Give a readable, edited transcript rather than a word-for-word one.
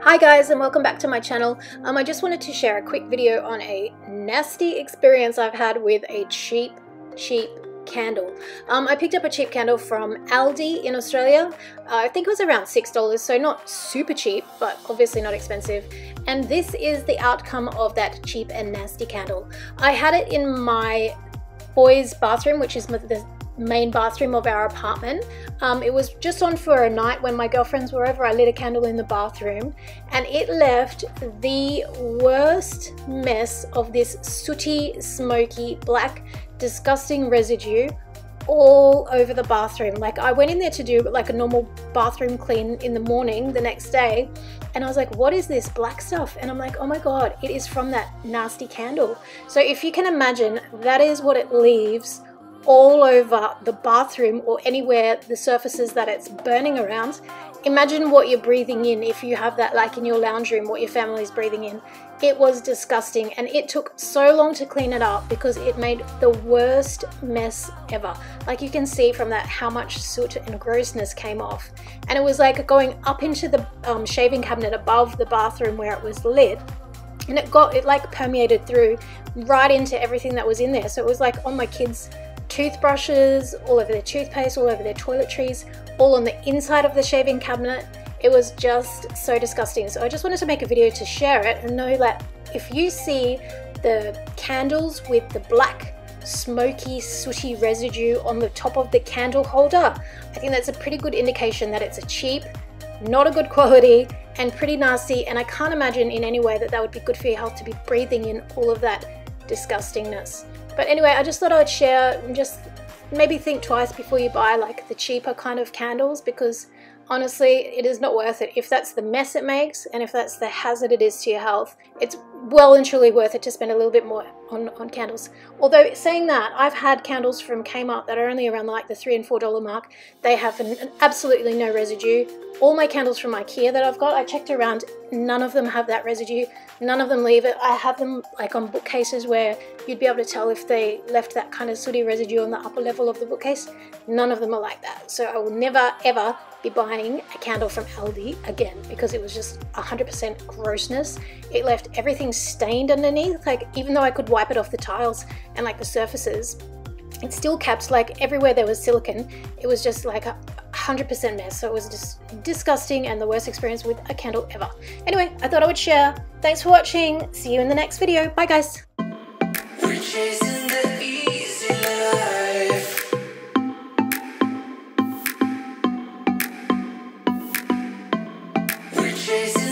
Hi guys, and welcome back to my channel. I just wanted to share a quick video on a nasty experience I've had with a cheap candle. I picked up a cheap candle from Aldi in Australia. I think it was around $6, so not super cheap, but obviously not expensive. And this is the outcome of that cheap and nasty candle. I had it in my boys' bathroom, which is the main bathroom of our apartment. It was just on for a night when my girlfriends were over. I lit a candle in the bathroom and it left the worst mess of this sooty, smoky, black, disgusting residue all over the bathroom. Like, I went in there to do like a normal bathroom clean in the morning the next day, and I was like, what is this black stuff? And I'm like, oh my god, it is from that nasty candle. So if you can imagine, that is what it leaves all over the bathroom or anywhere the surfaces that it's burning around. Imagine what you're breathing in if you have that, like in your lounge room, what your family's breathing in. It was disgusting, and it took so long to clean it up because it made the worst mess ever. Like, you can see from that how much soot and grossness came off, and it was like going up into the shaving cabinet above the bathroom where it was lit, and it like permeated through right into everything that was in there. So it was like on my kids' toothbrushes, all over their toothpaste, all over their toiletries, all on the inside of the shaving cabinet. It was just so disgusting. So I just wanted to make a video to share it and know that if you see the candles with the black, smoky, sooty residue on the top of the candle holder, I think that's a pretty good indication that it's a cheap, not a good quality, and pretty nasty. And I can't imagine in any way that that would be good for your health to be breathing in all of that disgustingness. But anyway, I just thought I would share and just maybe think twice before you buy like the cheaper kind of candles, because honestly, it is not worth it. If that's the mess it makes and if that's the hazard it is to your health, it's well and truly worth it to spend a little bit more on candles. Although, saying that, I've had candles from Kmart that are only around like the $3 and $4 mark. They have absolutely no residue. All my candles from IKEA that I've got, I checked around, none of them have that residue. None of them leave it. I have them like on bookcases where you'd be able to tell if they left that kind of sooty residue on the upper level of the bookcase. None of them are like that. So I will never ever be buying a candle from Aldi again, because it was just 100% grossness. It left everything stained underneath. Like, even though I could wipe it off the tiles and like the surfaces, it still kept, like, everywhere there was silicone, it was just like a 100% mess. So it was just disgusting and the worst experience with a candle ever. Anyway, I thought I would share. Thanks for watching. See you in the next video. Bye guys. We're chasing the easy life. We're chasing